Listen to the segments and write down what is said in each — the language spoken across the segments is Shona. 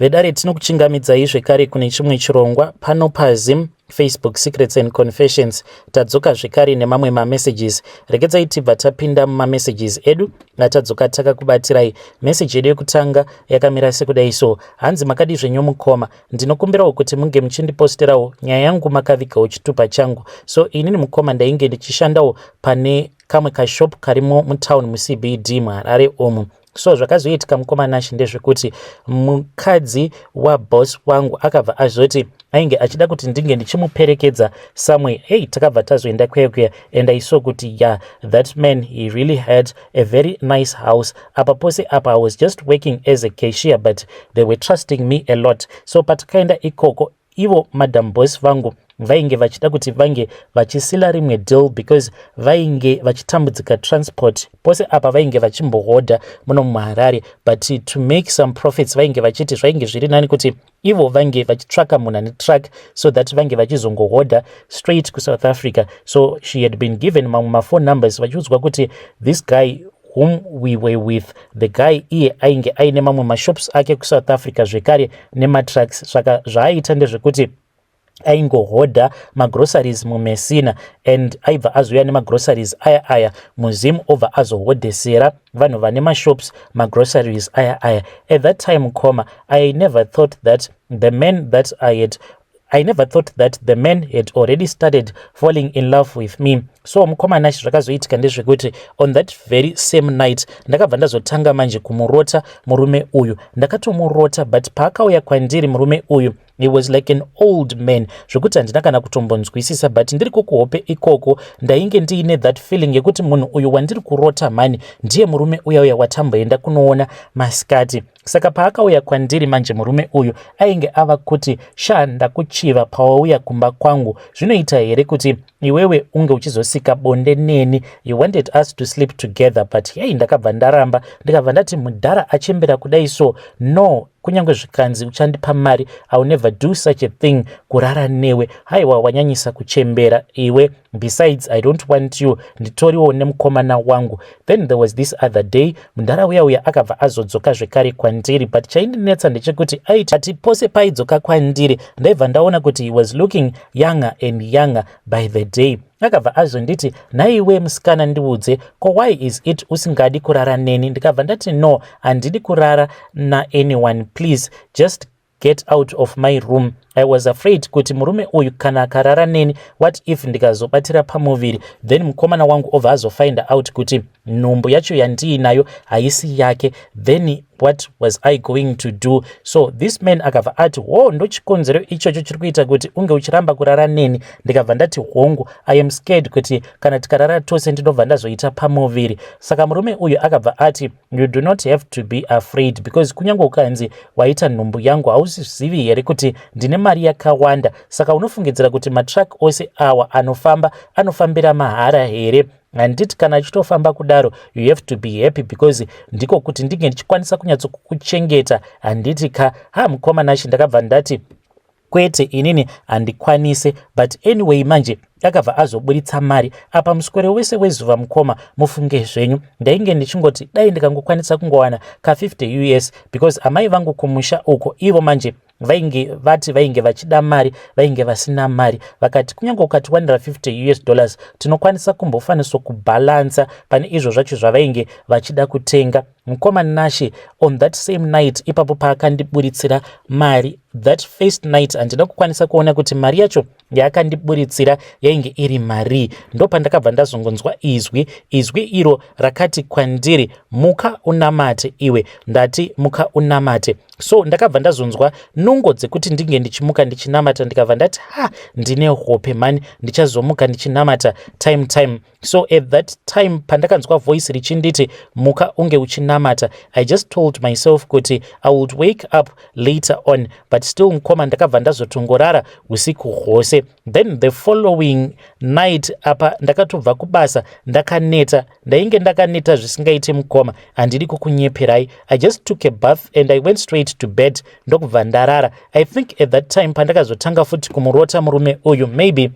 vedare tinokuchingamidzai zvekare kune chimwe chirongwa pano paZim Facebook Secrets and Confessions. Tadzoka zvekare nemamwe mamessages. Regedzai tibva tapinda mumamessages edu natadzoka takakubatirai. Message yedu yekutanga yakamira sekudai so: hanzi makadi zvenyu mukoma, ndinokumbirawo kuti munge muchindiposterawo nyaya yangu makavigawo chitupa changu. So inini mukoma ndainge ndichishandawo pane kamwe kashop karimo mutown muCBD muHarare omu. So zvakazoitika mukoma Nashi ndezvekuti mukadzi waboss wangu akabva azoti ainge achida kuti ndinge ndichimuperekedza somewhere. Hey, takabva tazoenda kweya and I saw kuti that man, he really had a very nice house. Apa pose apa I was just working as a cashier but they were trusting me a lot. So patakaenda ikoko, ivo madam boss vangu vainge vachida kuti vange vachisila rimwe deal because vainge vachitambudzika transport. Pose apa vainge vachimbohoda muno muHarare, but to make some profits vainge vachiti zvainge zviri nani kuti ivo vange vachitsvaka munhu ane truck so that vange vachizongohoda straight ku South Africa. So she had been given my phone numbers vachiudzwa kuti this guy whom we were with, the guy iye ainge aine mamwe mashops ake ku South Africa zvekare nematrucks. Saka zvaaita ndezvekuti aingohoda magroceries muMessina and aibva azoya nemagroceries aya muZim obva azohodesera vanhu vane mashops magroceries aya. At that time koma, I never thought that the man had already started falling in love with me. So mukoma Nashi zvakazoitika ndezvekuti on that very same night ndakabva ndazotanga manje kumurota murume uyu. Ndakatomurota but paakauya kwandiri murume uyu, he was like an old man zvekuti handina kana kutombonzwisisa, but ndiri kukuhope ikoko ndainge ndiine that feeling yekuti munhu uyu wandiri kurota mani ndiye murume uya watamboenda kunoona masikati. Saka paakauya kwandiri manje murume uyu ainge ava kuti ndakuchiva pawauya kumba kwangu, zvinoita here kuti iwewe unge uchizosika bonde neni? You wanted us to sleep together but hey, ndakabva ndaramba ndikabva ndati mudhara achembera kudai so no, kunyange zvikanzi uchandipa mari, I will never do such a thing kurara newe. Haiwa, wanyanyisa kuchembera iwe, besides I don't want you, nditoriwo nemukomana wangu. Then there was this other day, mundara uya akabva azodzoka zvekare kwandiri, but chaindinetsa ndechekuti aiti pose paidzoka kwandiri ndaibva ndaona kuti he was looking younger and younger by the day. Akabva azonditi naiwe musikana ndiudze, ko why is it usingadi kurara neni? Ndikabva ndati no, handidi kurara anyone, please just get out of my room. I was afraid kuti murume uyu kana akarara neni, what if ndikazobatira pamuviri, then mukomana wangu obva azofind out kuti nhumbu yacho yandiinayo haisi yake, then what was I going to do? So this man akabva ati ndo chikonzero ichocho chiri kuita kuti unge uchiramba kurara neni. Ndikabva ndati hongu, I am scared kuti kana tikarara tose ndinobva ndazoita pamuviri. Saka murume uyu akabva ati you do not have to be afraid because kunyange ukanzi waita nhumbu yangu hauzivi here kuti ndine mari yakawanda, saka unofungidzira kuti matrack ose awa anofambira mahara here? Handiti kana achitofamba kudaro you have to be happy because ndiko kuti ndinge ndichikwanisa kunyatsokukuchengeta. Handiti mukoma Nashi ndakabva ndati kwete, inini handikwanise. But anyway manje akabva azoburitsa mari apa muswere wese wezuva mukoma. Mufunge zvenyu, ndainge ndichingoti dai ndikangokwanisa kungowana ka50 US because amai vangu kumusha uko ivo manje vainge vachida mari, vainge vasina mari. Vakati kunyange ukati $150 US tinokwanisa kumbofaniswa kubalansa pane izvo zvacho zvavainge vachida kutenga. Mukoma Nashi on that same night ipapo paakandiburitsira mari, that first night handina kukwanisa kuona kuti mari yacho yaakandiburitsira yainge iri mari. Ndo pandakabva ndazongonzwa izwi iro rakati kwandiri, muka unamate iwe. Ndati muka unamate. So ndakabva ndazonzwa nungo dzekuti ndinge ndichimuka ndichinamata. Ndikabva ndati ndine hope mani, ndichazomuka ndichinamata time. So at that time pandakanzwa voice richinditi muka unge uchinamata, I just told myself kuti I would wake up later on, but still mukoma ndakabva ndazotongorara usiku hwose. Then the following night apa ndakatobva kubasa ndakaneta, ndakaneta zvisingaite mukoma, handidi kukunyeperai. I just took a bath and I went straight to bed ndokubva ndarara. I think at that time pandakazotanga futi kumurota murume uyu, maybe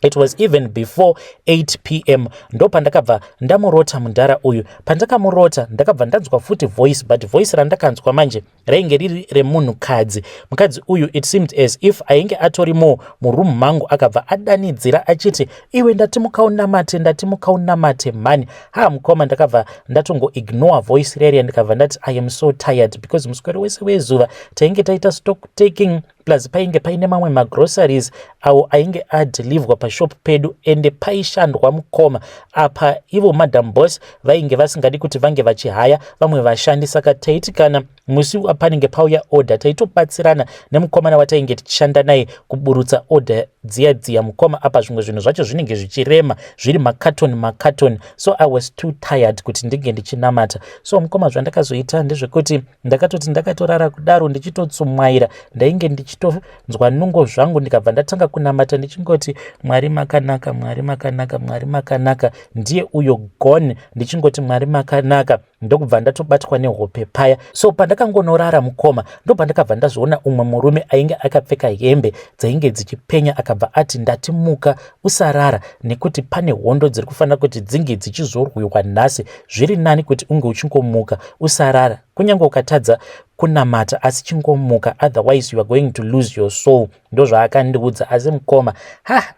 It was even before 8 p.m. ndo pandakabva ndamurota mundara uyu. Pandakamurota ndakabva ndanzwa futi voice, but voice randakanzwa manje rainge riri remunhukadzi. Mukadzi uyu it seemed as if ainge atorimo murumu mangu akabva adanidzira achiti, iwe ndatimukaunamate mani. Mukoma ndakabva ndatongo ignore voice reri ndikabva ndati I am so tired because muswero wese wezuva tainge taita stock taking plus painge paine mamwe magroceries awo ainge adilivwa pashop pedu ende paishandwa mukoma apa ivo madam boss vainge vasingadi kuti vange vachihaya vamwe vashandi. Saka taiti kana musi apanenge pauya order taitobatsirana nemukomana watainge tichishanda naye kuburutsa order dziya mukoma apa zvimwe zvinhu zvacho zvinenge zvichirema zviri makatoni. So I was too tired kuti ndinge ndichinamata. So mukoma zvandakazoita ndezvekuti ndakatoti ndakatorara kudaro ndichitotsumwaira, ndainge ndichitonzwa nungo zvangu ndikabva ndatanga kunamata ndichingoti Mwari makanaka, Mwari makanaka, Mwari makanaka, ndiye uyo gone, ndichingoti Mwari makanaka. Ndokubva ndatobatwa nehope paya. So pandakangonorara mukoma ndo pandakabva ndazoona umwe murume ainge akapfeka hembe dzainge dzichipenya akabva ati, ndatimuka usarara nekuti pane hondo dziri kufanira kuti dzinge dzichizorwiwa nhasi, zviri nani kuti unge uchingomuka usarara, kunyange ukatadza kunamata asi chingomuka, otherwise you are going to lose your soul. Ndo zvaakandiudza. Asi mukoma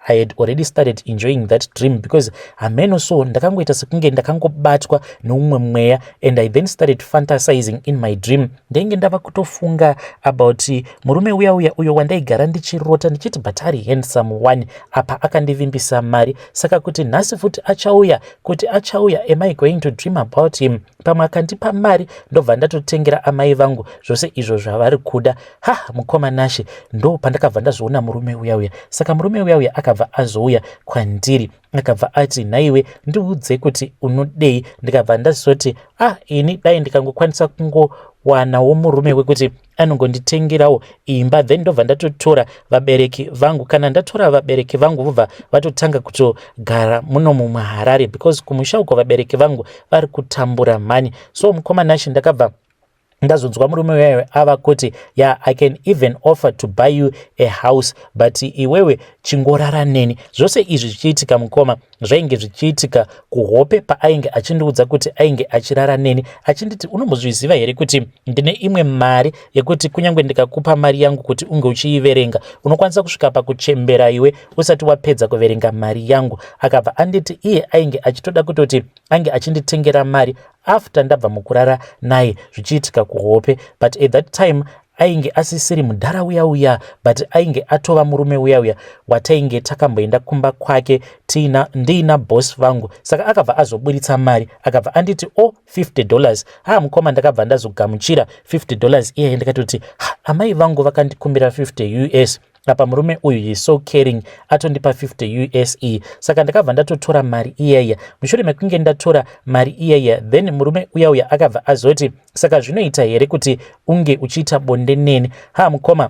I had already started enjoying that dream because hameno so ndakangoita sekunge ndakangobatwa neumwe mweya, and I then started fantasizing in my dream. Ndainge ndava kutofunga about murume uyo wandaigara ndichirota ndichiti but ari handsome one, apa akandivimbisa mari, saka kuti nhasi futi achauya, am I going to dream about him? Pamwe akandipa mari ndobva ndatotengera amai vangu zvose izvo zvavari kuda. Mukoma nashe ndo pandakabva ndazoona murume uya. Saka murume uya akabva azouya kwandiri akabva ati, nhaiwe ndiudze kuti unodei. Ndikabva ndazoti ini dai ndikangokwanisa kungowanawo murume wekuti anongonditengerawo imba, then ndobva ndatotora vabereki vangu. Kana ndatora vabereki vangu vobva vatotanga kutogara muno muHarare because kumusha uko vabereki vangu vari kutambura mhani. So mukoma nashe ndakabva ndazonzwa murume wewe ava kuti I can even offer to buy you a house, but iwewe chingorara neni. Zvose izvi zvichiitika mukoma zvainge zvichiitika kuhope paainge achindiudza kuti ainge achirara neni, achinditi unombozviziva here kuti ndine imwe mari yekuti kunyange ndikakupa mari yangu kuti unge uchiiverenga unokwanisa kusvika pakuchembera iwe usati wapedza kuverenga mari yangu. Akabva anditi iye ainge achitoda kutoti ainge achinditengera mari after ndabva mukurara naye zvichiitika kuhope, but at that time ainge asisiri mudhara uya but ainge atova murume uya watainge takamboenda kumba kwake ndiina boss vangu. Saka akabva azoburitsa mari akabva anditi $50. Mukoma ndakabva ndazogamuchira $50 iye ndikatoti amai vangu vakandikumbira $50. Apa murume uyu is so caring, atondipa $50. Saka ndakabva ndatotora mari iyaya. Mushure mekunge ndatora mari iyaya, then murume uya akabva azoti, saka zvinoita here kuti unge uchiita bonde neni? Mukoma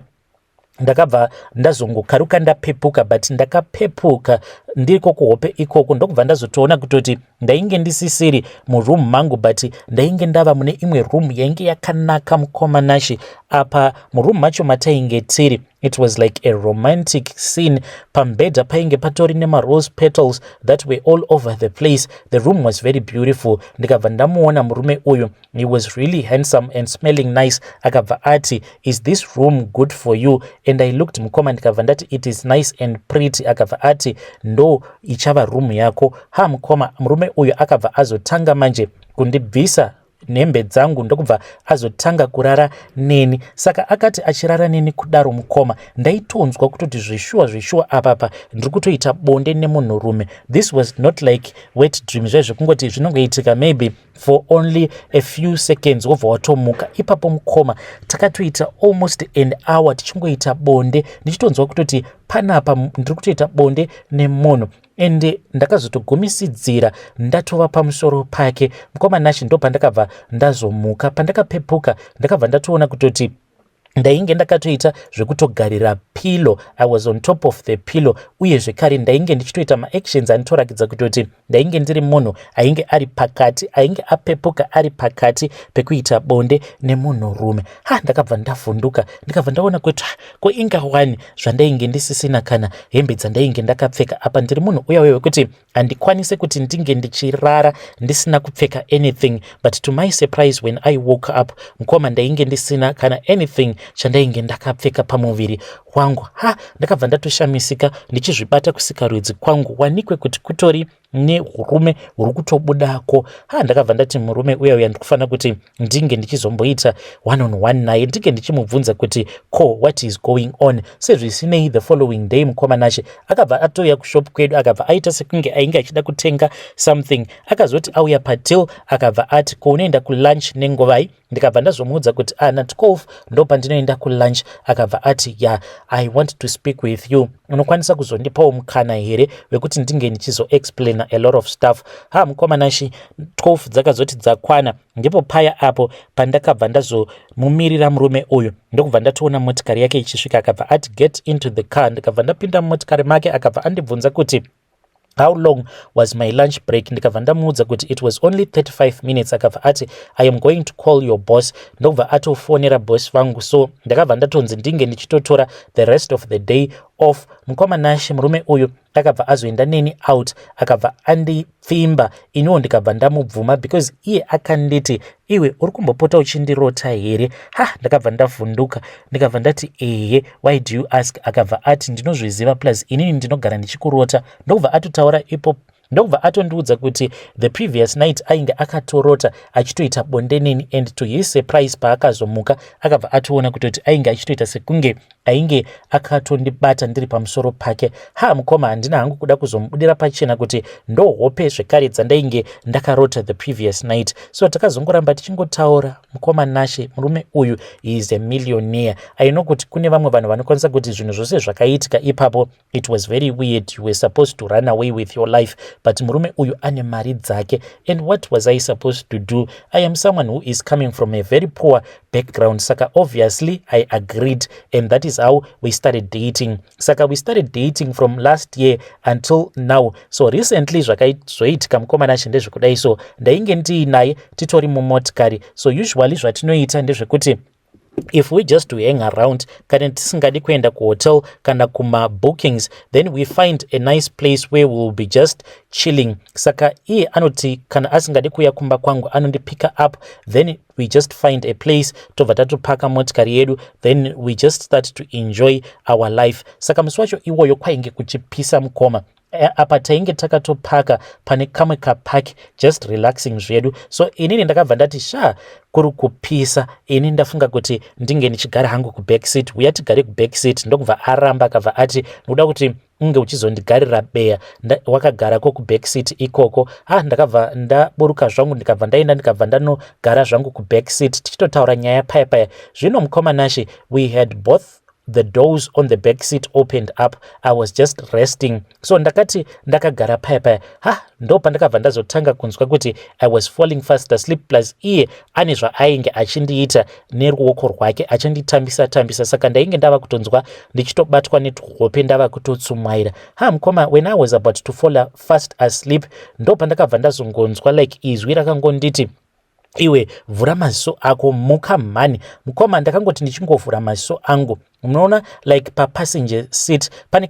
ndakabva ndazongokaruka ndapepuka, but ndakapepuka ndiko kuhope ikoko ndokubva ndazotoona kutoti ndainge ndisisiri muroom mangu, but ndainge ndava mune imwe room yainge yakanaka mukoma nashe. Apa muroom macho matainge tiri, it was like a romantic scene. Pambedha painge patori nema rose petals that were all over the place. The room was very beautiful. Ndikabva ndamuona murume uyu, he was really handsome and smelling nice. Akabva ati, is this room good for you? And I looked mukoma ndikabva ndati, it is nice and pretty. Akabva ati, ndo ichava room yako. Mukoma murume uyu akabva azotanga manje kundibvisa nhembe dzangu ndokubva azotanga kurara neni. Saka akati achirara neni kudaro mukoma ndaitonzwa kutoti zvishua apapa ndiri kutoita bonde nemunhurume. This was not like wet dreams zvezvekungoti zvinongoitika maybe for only a few seconds wobva watomuka. Ipapo mukoma takatoita almost an hour tichingoita bonde, ndichitonzwa kutoti panapa ndiri kutoita bonde nemunhu, ende ndakazotogumisidzira ndatova pamusoro pake. Mukoma nashe ndo pandakabva ndazomuka. Pandakapepuka ndakabva ndatoona kutoti ndainge ndakatoita zvekutogarira pillow. I was on top of the pillow, uye zvekare ndainge ndichitoita maactions anotorakidza kutoti ndainge ndiri munhu ainge ari pakati, ainge apepuka ari pakati pekuita bonde nemunhurume. Ndakabva ndavhunduka, ndikabva ndaona kuti ko ingawani zvandainge ndisisina kana hembe dzandainge ndakapfeka. Apa ndiri munhu uya wekuti handikwanise kuti ndinge ndichirara ndisina kupfeka anything, but to my surprise when I woke up, mukoma ndainge ndisina kana anything chandainge ndakapfeka pamuviri wangu. Ndakabva ndatoshamisika ndichizvibata kusika rudzi kwangu, wanikwe kuti kutori nehurume huri kutobudako. Ndakabva ndati murume uya ndikufanira kuti ndinge ndichizomboita one on one naye, ndinge ndichimubvunza kuti ko what is going on. Sezvisinei the following day mukomanache akabva atoya kushop kwedu, akabva aita sekunge ainge achida kutenga something, akazoti auya patil akabva ati ko unoenda kulunch nengovai. Ndikabva ndazomuudza kuti na 12 ndo pandinoenda kulunch. Akabva ati I want to speak with you, unokwanisa kuzondipawo mukana here wekuti ndinge ndichizoexplaina a lot of stuff. Mukomanashi 12 dzakazoti dzakwana, ndipo paya apo pandakabva ndazomumirira murume uyu, ndokubva ndatoona motikari yake ichisvika. Akabva ati get into the car. Ndikabva ndapinda mumotikari make, akabva andibvunza kuti how long was my lunch break. Ndikabva ndamuudza kuti it was only 35 minutes. Akabva ati I am going to call your boss. Ndokubva atofonera boss vangu, so ndakabva ndatonzi ndinge ndichitotora the rest of the day off. Mukomanashi murume uyu akabva azoenda neni out, akabva andipfimba. Iniwo ndikabva ndamubvuma because iye akanditi iwe uri kumbopota uchindirota here. Ndakabva ndavhunduka, ndikabva ndati why do you ask. Akabva ati ndinozviziva plus inini ndinogara ndichikurota. Ndokubva atotaura ipopo, ndokubva atondiudza kuti the previous night ainge akatorota achitoita bonde neni, and to his surprise paakazomuka akabva atoona kutoti ainge achitoita sekunge ainge akatondibata ndiri pamusoro pake. Mukoma handina hangu kuda kuzomubudira pachena kuti ndo hope zvekare dzandainge ndakarota the previous night. So takazongoramba tichingotaura. Mukoma nashe murume uyu is a millionaire. I know kuti kune vamwe vanhu vanokwanisa kuti zvinhu zvose zvakaitika ipapo it was very weird, you were supposed to run away with your life, but murume uyu ane mari dzake. And what was I supposed to do? I am someone who is coming from a very poor background, saka obviously I agreed, and that is how we started dating. Saka we started dating from last year until now. So recently zvakaizoitika mukomanashi ndezvekudai, so ndainge ndiinaye titori mumotikari. So usually zvatinoita ndezvekuti if we just to hang around, kana tisingadi kuenda kuhotel kana kuma bookings, then we find a nice place where we will be just chilling. Saka iye anoti kana asingadi kuya kumba kwangu anondipika up, then we just find a place tobva tatopaka motikari yedu, then we just start to enjoy our life. Saka musi wacho iwoyo kwainge kuchipisa mukoma. Apa tainge takatopaka pane kamwe kapaki just relaxing zvedu. So inini ndakabva ndati kuri kupisa, ini ndafunga kuti ndinge ndichigara hangu kubackseat. Uya tigare kubackseat. Ndokubva aramba akabva ati noda kuti unge uchizondigarira beya wakagarako kubackseat ikoko. Ndakabva ndaburuka zvangu, ndikabva ndaenda ndikabva ndanogara zvangu kubackseat tichitotaura nyaya paya. Zvino mukomanashi we had both the doors on the back seat opened up. I was just resting. So ndakati ndakagara paya ndo pandakabva ndazotanga kunzwa kuti I was falling fast asleep, plus iye ane zvaainge achindiita neruoko rwake achinditambisa. Saka ndainge ndava kutonzwa ndichitobatwa nehope, ndava kutotsumaira. Mukoma, when I was about to fall fast asleep, ndo pandakabva ndazongonzwa like izwi rakangonditi iwe vhura maziso ako muka mhani. Mukoma, ndakangoti ndichingovhura maziso angu, unoona like passenger seat pane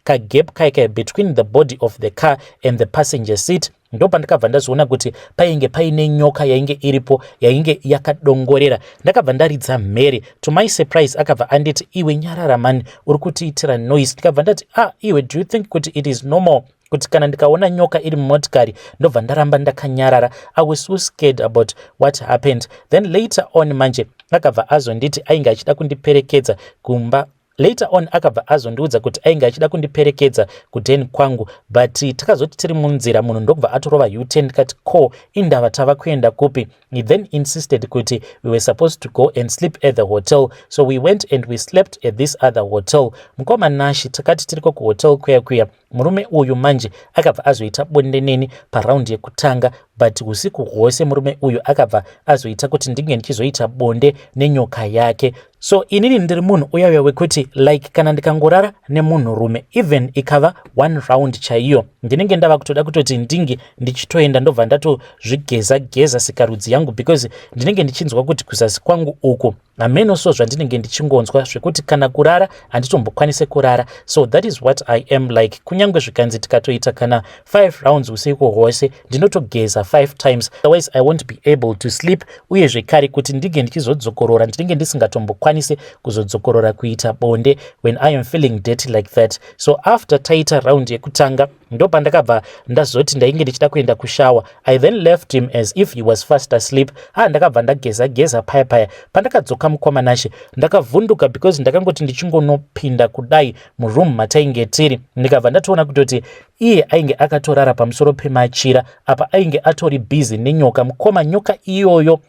kagap kai between the body of the car and the passenger seat. Ndo pandakabva ndazoona kuti painge paine nyoka yainge iripo yainge yakadongorera. Ndakabva ndaridza mhere. To my surprise akabva anditi iwe nyarara mani, uri kutiitira noise. Ndikabva ndati iwe do you think kuti it is normal kuti kana ndikaona nyoka iri mumotikari ndobva ndaramba ndakanyarara? I was so scared about what happened. Then later on manje akabva azonditi ainge achida kundiperekedza kumba. Later on akabva azondiudza kuti ainge achida kundiperekedza kudheni kwangu, but takazoti tiri munzira munhu ndokubva atorova U-turn. Ndikati ko indava tava kuenda kupi? He then insisted kuti we were supposed to go and sleep at the hotel. So we went and we slept at this other hotel. Mukoma nashi takati tiriko kuhotel kuya murume uyu manje akabva azoita bonde neni paraundi yekutanga, but usiku hwose murume uyu akabva azoita kuti ndinge ndichizoita bonde nenyoka yake. So inini ndiri munhu uya wekuti like kana ndikangorara nemunhu rume even ikava 1 round chaiyo ndinenge ndava kutoda kutoti ndinge ndichitoenda ndobva ndatozvigeza sikarudzi yangu because ndinenge ndichinzwa kuti kuzasi kwangu uku hameno so zvandinenge ndichingonzwa zvekuti kana kurara handitombokwanise kurara. So that is what I am like. Kunyange zvikanzi tikatoita kana 5 rounds usiku hwose ndinotogeza 5 times, otherwise I won't be able to sleep. Uye zvekare kuti ndinge ndichizodzokorora ndinenge ndisingatombokwanise kuzodzokorora kuita bonde when I am feeling dirty like that. So after taita round yekutanga ndo pandakabva ndazoti ndainge ndichida kuenda kushower. I then left him as if he was fast asleep. Ndakabva ndageza paya pandakadzoka mukomanashe ndakavhunduka because ndakangoti ndichingonopinda kudai muroom matainge tiri ndikabva ndatoona kutoti iye ainge akatorara pamusoro pemachira apa ainge atori busy nenyoka. Mukoma nyoka iyoyo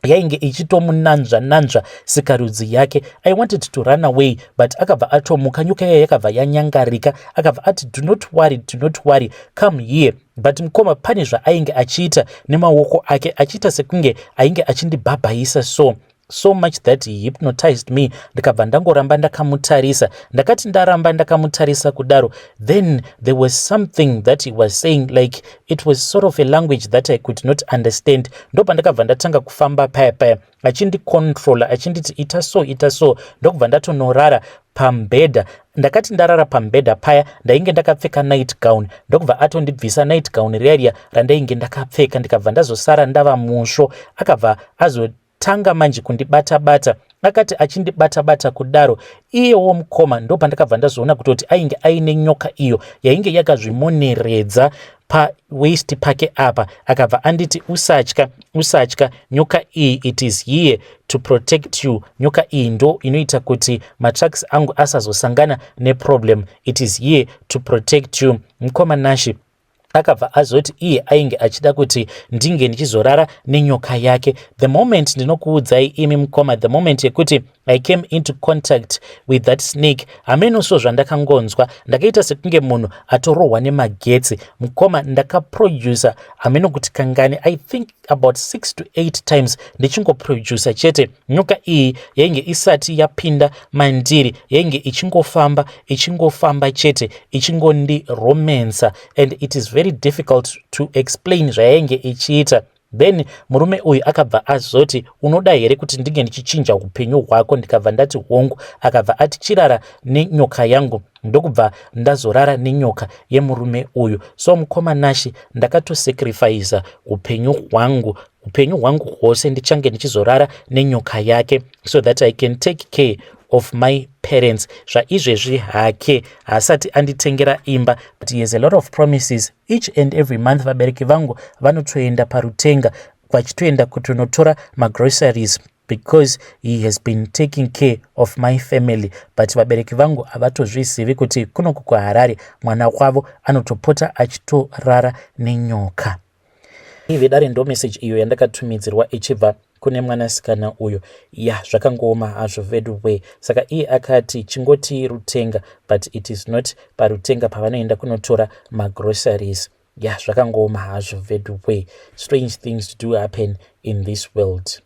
yainge ichitomunanzva sikarudzi yake. I wanted to run away but akabva atomuka. Nyoka yaya yakabva yanyangarika akabva ati do not worry come here. But mukoma pane zvaainge achiita nemaoko ake achiita sekunge ainge achindibhabhaisa so much that he hypnotized me. Ndikabva ndangoramba ndakamutarisa. Ndakati ndaramba ndakamutarisa kudaro, then there was something that he was saying like it was sort of a language that I could not understand. Ndopa ndakabva ndatanga kufamba paya achindicontrola achinditi ita so ndokubva ndatonorara pambedha. Ndakati ndarara pambedha paya ndainge ndakapfeka night gown ndokubva atondibvisa night gown riya randainge ndakapfeka ndikabva ndazosara ndava musvo. Akabva azotanga manje kundibata akati achindibata kudaro iyewo mukoma ndo pandakabva ndazoona kutoti ainge aine nyoka iyo yainge yakazvimoneredza pawaist pake apa. Akabva anditi usatya nyoka iyi it is here to protect you. Nyoka iyi ndo inoita kuti matracks angu asazosangana neproblem. It is here to protect you. Mukoma Nashi akabva azoti iye ainge achida kuti ndinge ndichizorara nenyoka yake. The moment ndinokuudzai imi mukoma, the moment yekuti I came into contact with that snake, amenoso zvandakangonzwa ndakaita sekunge munhu atorohwa nemagetsi. Mukoma ndakaproducer ameno kuti kangani I think about 6 to 8 times ndichingoproducer chete. Nyoka iyi yainge isati yapinda mandiri, yainge ichingofamba chete ichingondi romance, and it is very difficult to explain zvayainge ichiita. Then murume uyu akabva azoti unoda here kuti ndinge ndichichinja upenyu hwako? Ndikabva ndati hongu. Akabva ati chirara nenyoka yangu. Ndokubva ndazorara nenyoka yemurume uyu. So mukoma Nashi ndakatosacrifice upenyu hwangu hwose ndichange ndichizorara nenyoka yake so that I can take care of my parents. Zvaizvezvi hake haasati anditengera imba, but he has a lot of promises. Each and every month vabereki vangu vanotoenda parutenga vachitoenda kutonotora magroceries because he has been taking care of my family. But vabereki vangu havatozvizivi kuti kunoku kuHarare mwana wavo anotopota achitorara nenyoka. Ivedare ndo message iyo yandakatumidzirwa ichibva kune mwanasikana uyo. Zvakangooma hazvo vedwe. Saka iye akati chingoti rutenga, but it is not parutenga pavanoenda kunotora magroceries. Zvakangooma hazvo vedwe. Strange things do happen in this world.